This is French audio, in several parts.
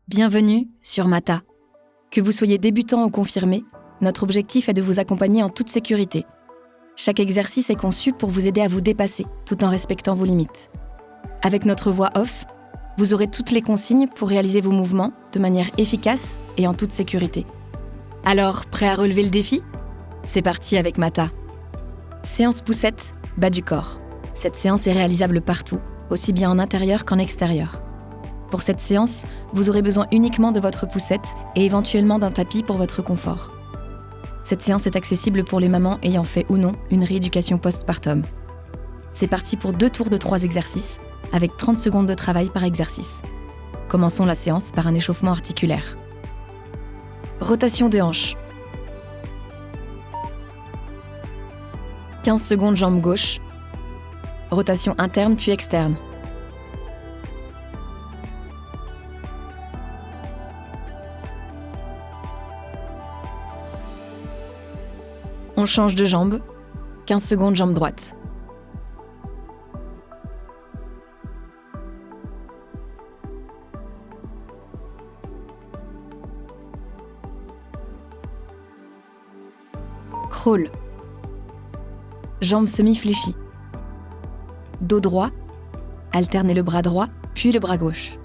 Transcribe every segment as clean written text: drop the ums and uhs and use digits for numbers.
Bienvenue sur Mata. Que vous soyez débutant ou confirmé, notre objectif est de vous accompagner en toute sécurité. Chaque exercice est conçu pour vous aider à vous dépasser, tout en respectant vos limites. Avec notre voix off, vous aurez toutes les consignes pour réaliser vos mouvements de manière efficace et en toute sécurité. Alors, prêt à relever le défi ? C'est parti avec Mata. Séance poussette, bas du corps. Cette séance est réalisable partout, aussi bien en intérieur qu'en extérieur. Pour cette séance, vous aurez besoin uniquement de votre poussette et éventuellement d'un tapis pour votre confort. Cette séance est accessible pour les mamans ayant fait ou non une rééducation postpartum. C'est parti pour 2 tours de 3 exercices, avec 30 secondes de travail par exercice. Commençons la séance par un échauffement articulaire. Rotation des hanches. 15 secondes jambe gauche. Rotation interne puis externe. On change de jambe. 15 secondes jambe droite. Crawl. Jambes semi-fléchies. Dos droit. Alternez le bras droit, puis le bras gauche.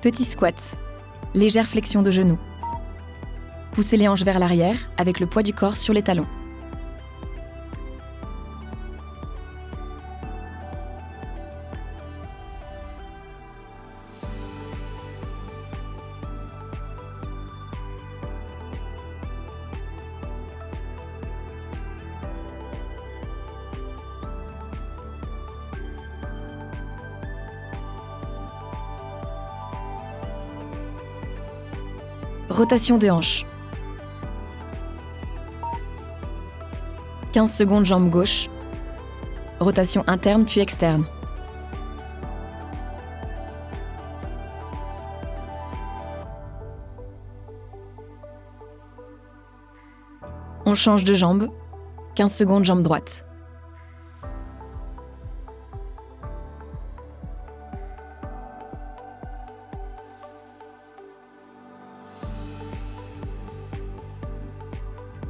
Petit squat. Légère flexion de genoux. Poussez les hanches vers l'arrière avec le poids du corps sur les talons. Rotation des hanches. 15 secondes jambe gauche. Rotation interne puis externe. On change de jambe. 15 secondes jambe droite.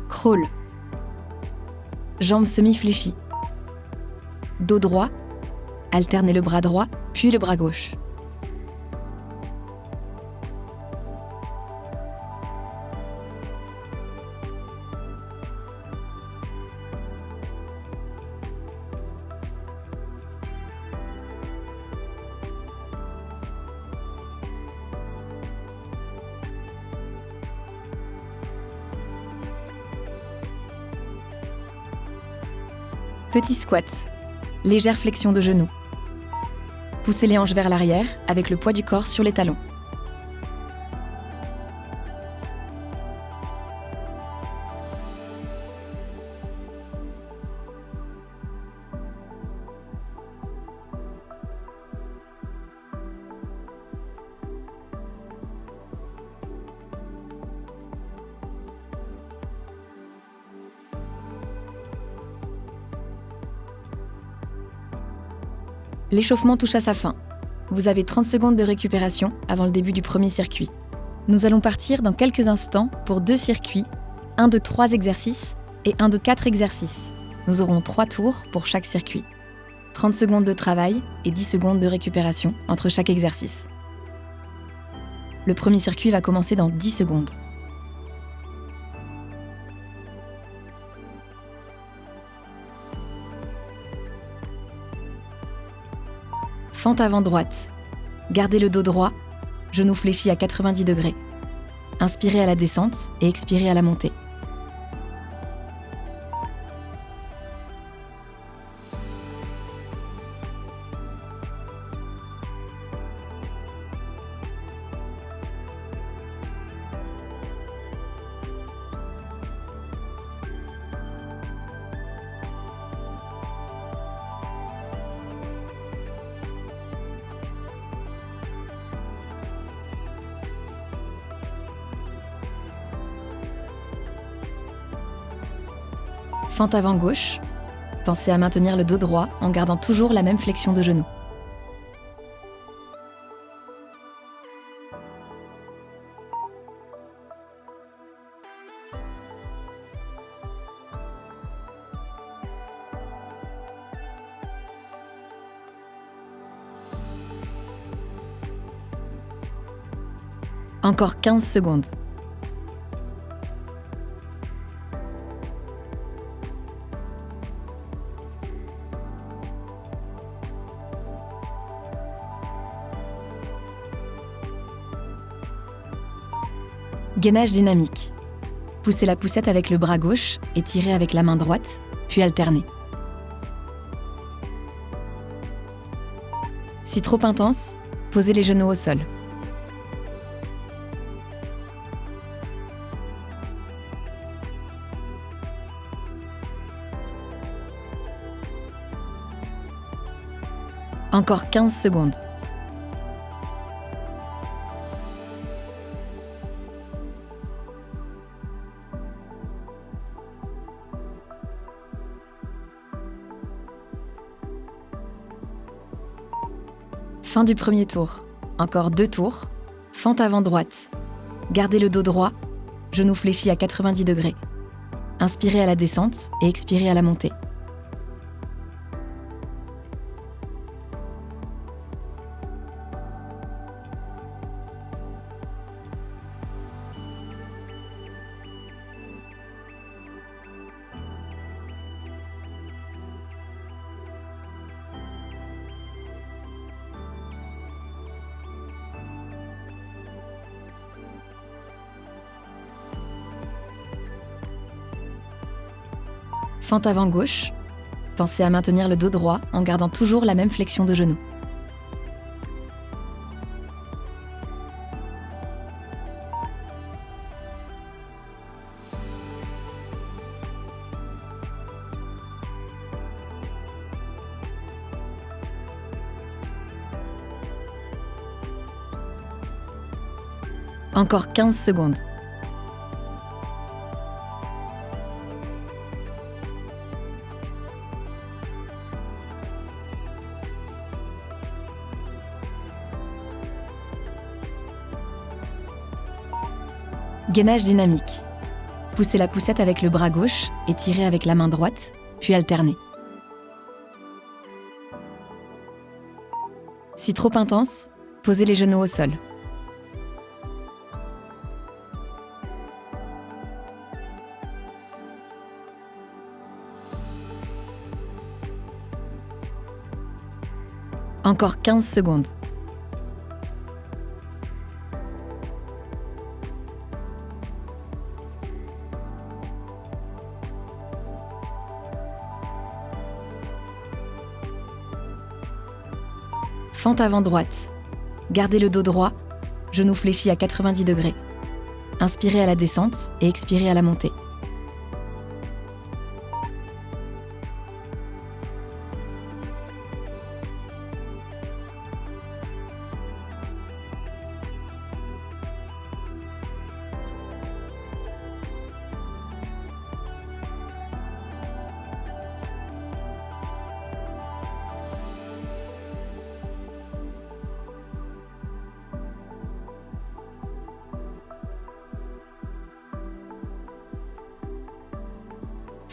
Crawl. Jambes semi-fléchies. Dos droit. Alternez le bras droit, puis le bras gauche. Petit squat. Légère flexion de genoux. Poussez les hanches vers l'arrière avec le poids du corps sur les talons. L'échauffement touche à sa fin. Vous avez 30 secondes de récupération avant le début du premier circuit. Nous allons partir dans quelques instants pour 2 circuits, un de 3 exercices et un de 4 exercices. Nous aurons 3 tours pour chaque circuit. 30 secondes de travail et 10 secondes de récupération entre chaque exercice. Le premier circuit va commencer dans 10 secondes. Fente avant droite. Gardez le dos droit, genoux fléchis à 90 degrés. Inspirez à la descente et expirez à la montée. Fente avant gauche. Pensez à maintenir le dos droit en gardant toujours la même flexion de genou. Encore 15 secondes. Gainage dynamique. Poussez la poussette avec le bras gauche et tirez avec la main droite, puis alternez. Si trop intense, posez les genoux au sol. Encore 15 secondes. Fin du premier tour. Encore 2 tours. Fente avant droite. Gardez le dos droit, genoux fléchis à 90 degrés. Inspirez à la descente et expirez à la montée. Fente avant gauche. Pensez à maintenir le dos droit en gardant toujours la même flexion de genou. Encore 15 secondes. Gainage dynamique. Poussez la poussette avec le bras gauche et tirez avec la main droite, puis alternez. Si trop intense, posez les genoux au sol. Encore 15 secondes. Fente avant droite. Gardez le dos droit, genoux fléchis à 90 degrés. Inspirez à la descente et expirez à la montée.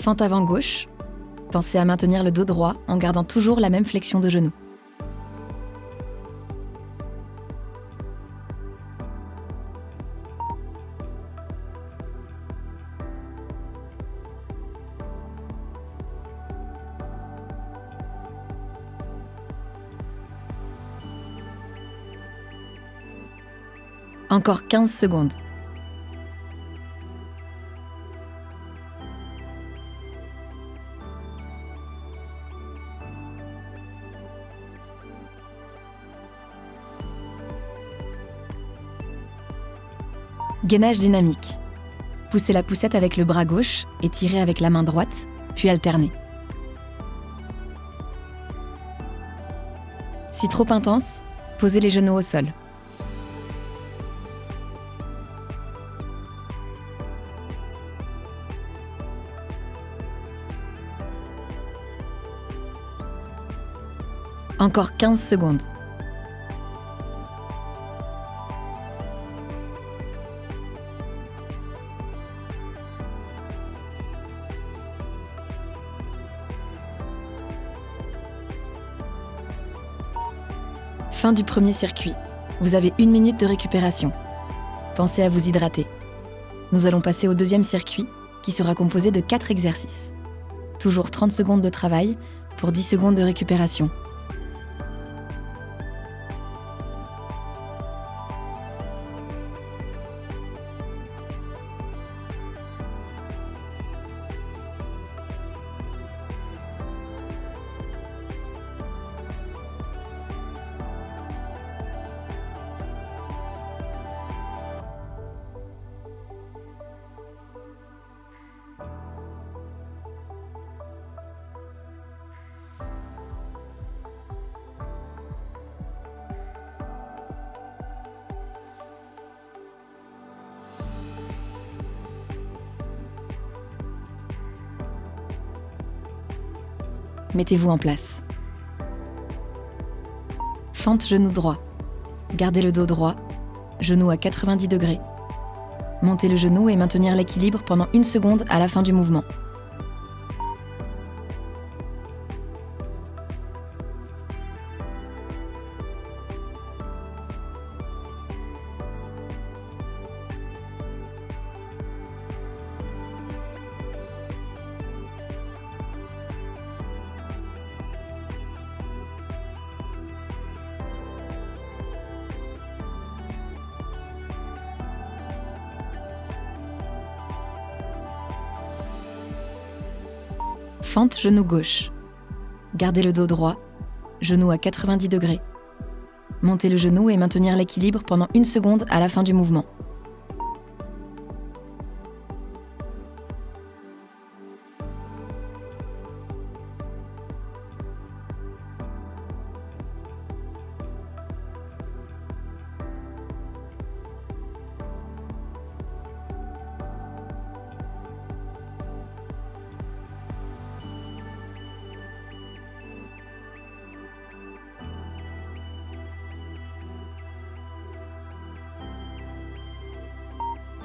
Fente avant gauche. Pensez à maintenir le dos droit en gardant toujours la même flexion de genou. Encore 15 secondes. Gainage dynamique. Poussez la poussette avec le bras gauche et tirez avec la main droite, puis alternez. Si trop intense, posez les genoux au sol. Encore 15 secondes. Fin du premier circuit. Vous avez 1 minute de récupération. Pensez à vous hydrater. Nous allons passer au deuxième circuit, qui sera composé de 4 exercices. Toujours 30 secondes de travail pour 10 secondes de récupération. Mettez-vous en place. Fente genou droit. Gardez le dos droit, genou à 90 degrés. Montez le genou et maintenir l'équilibre pendant 1 seconde à la fin du mouvement. Fente genou gauche. Gardez le dos droit, genou à 90 degrés. Montez le genou et maintenir l'équilibre pendant 1 seconde à la fin du mouvement.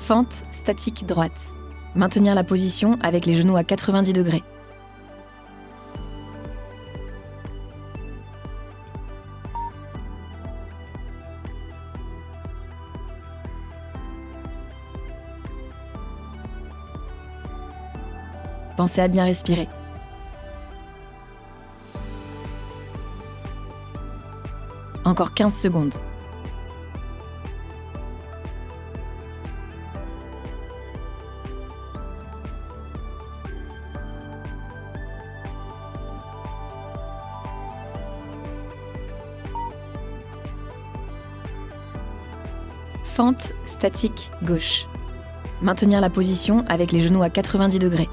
Fente statique droite. Maintenir la position avec les genoux à 90 degrés. Pensez à bien respirer. Encore 15 secondes. Fente statique gauche. Maintenir la position avec les genoux à 90 degrés.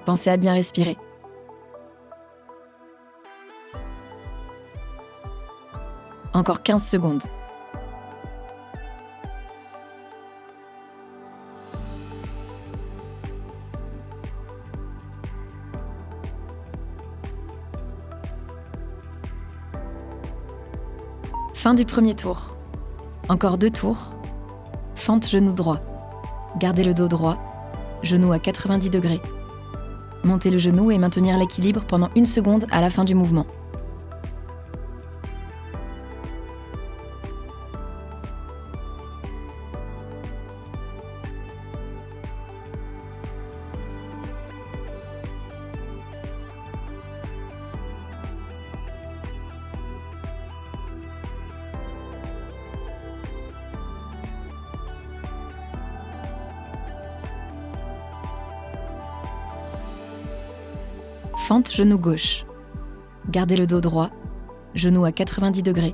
Pensez à bien respirer. Encore 15 secondes. Fin du premier tour. Encore 2 tours. Fente genou droit. Gardez le dos droit, genou à 90 degrés. Montez le genou et maintenir l'équilibre pendant 1 seconde à la fin du mouvement. Fente genou gauche. Gardez le dos droit, genou à 90 degrés.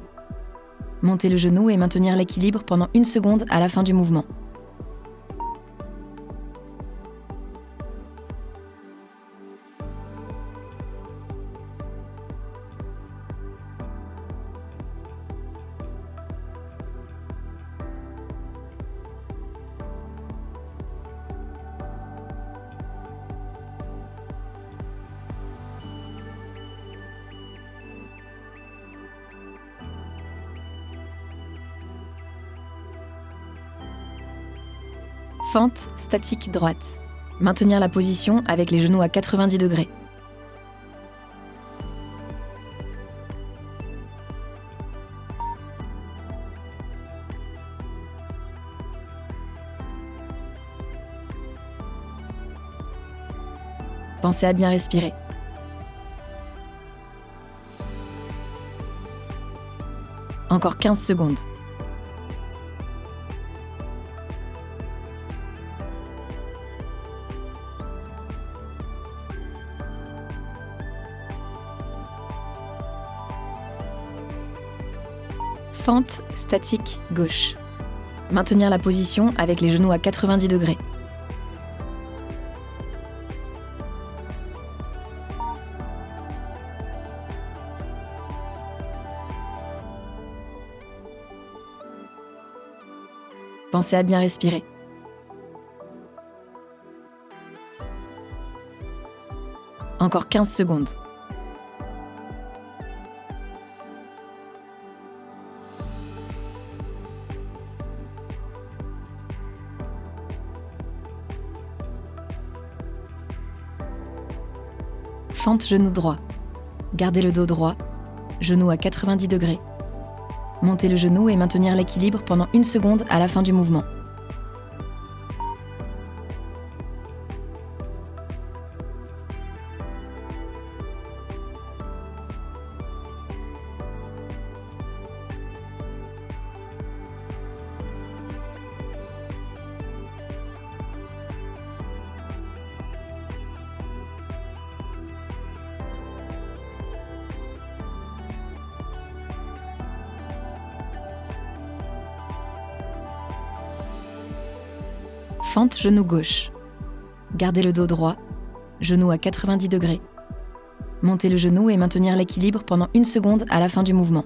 Montez le genou et maintenir l'équilibre pendant 1 seconde à la fin du mouvement. Fente statique droite. Maintenir la position avec les genoux à 90 degrés. Pensez à bien respirer. Encore 15 secondes. Fente statique gauche. Maintenir la position avec les genoux à 90 degrés. Pensez à bien respirer. Encore 15 secondes. Fente genou droit. Gardez le dos droit, genou à 90 degrés. Montez le genou et maintenir l'équilibre pendant 1 seconde à la fin du mouvement. Fente genou gauche. Gardez le dos droit, genou à 90 degrés. Montez le genou et maintenir l'équilibre pendant 1 seconde à la fin du mouvement.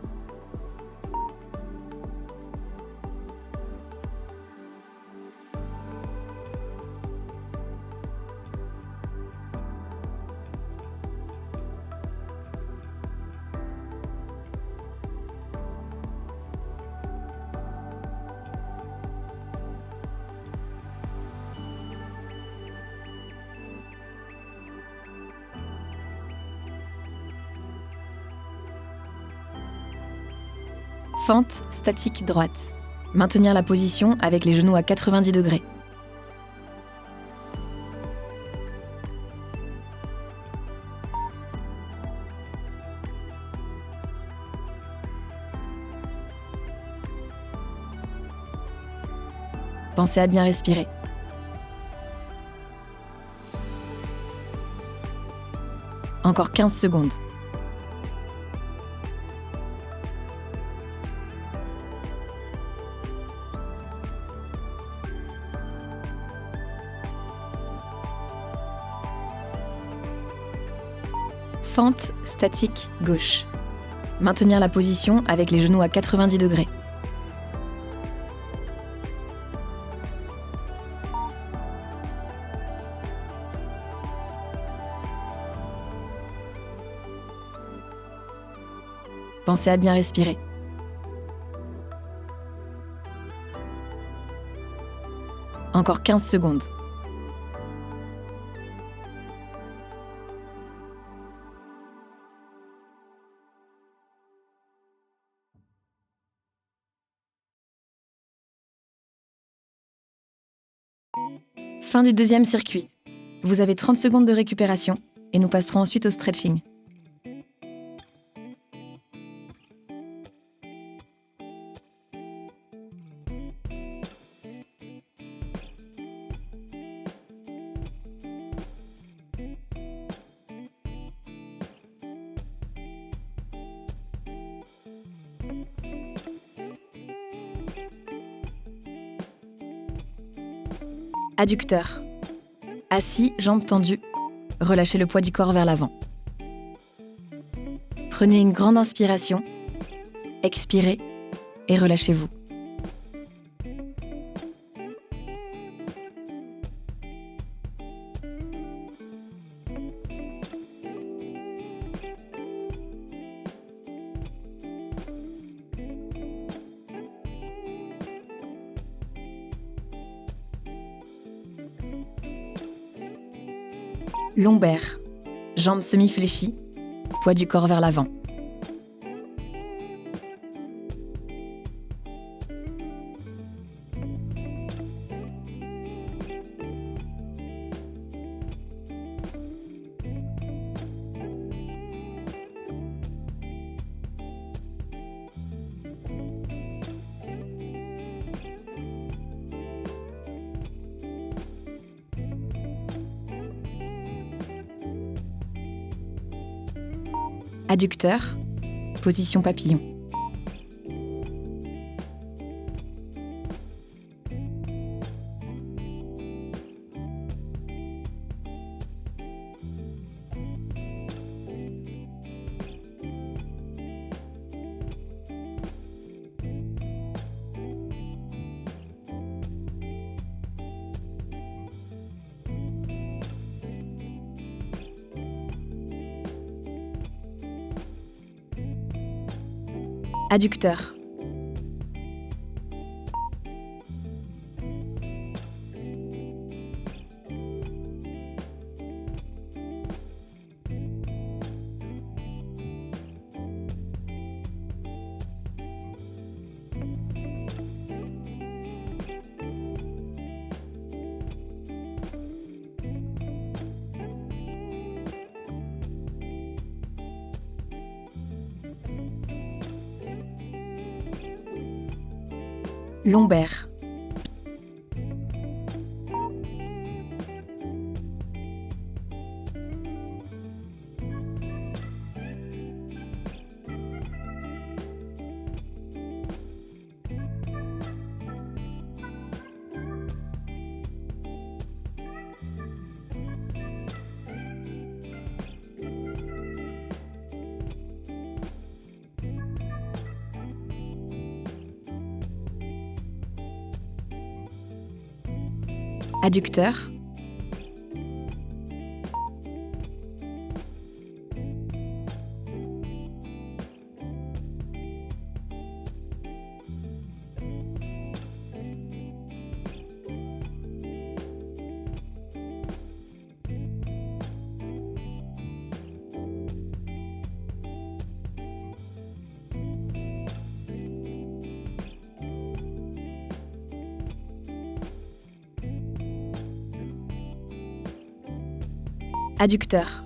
Fente statique droite. Maintenir la position avec les genoux à 90 degrés. Pensez à bien respirer. Encore 15 secondes. Fente statique gauche. Maintenir la position avec les genoux à 90 degrés. Pensez à bien respirer. Encore 15 secondes. Fin du deuxième circuit. Vous avez 30 secondes de récupération et nous passerons ensuite au stretching. Adducteur. Assis, jambes tendues. Relâchez le poids du corps vers l'avant. Prenez une grande inspiration. Expirez et relâchez-vous. Lombaire, jambes semi-fléchies, poids du corps vers l'avant. Adducteur, position papillon. Adducteur. Lombaire. Adducteur. Adducteur.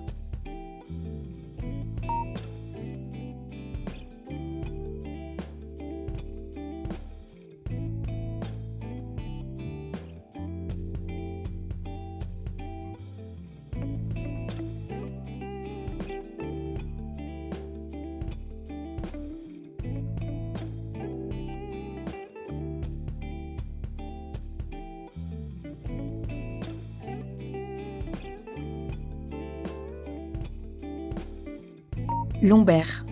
Lombaire.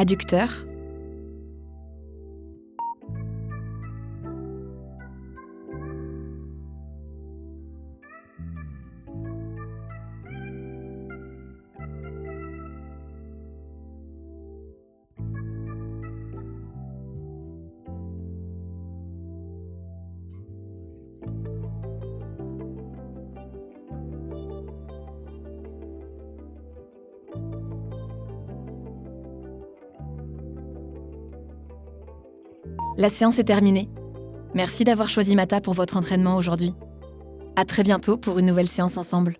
Adducteur. La séance est terminée. Merci d'avoir choisi Mata pour votre entraînement aujourd'hui. À très bientôt pour une nouvelle séance ensemble.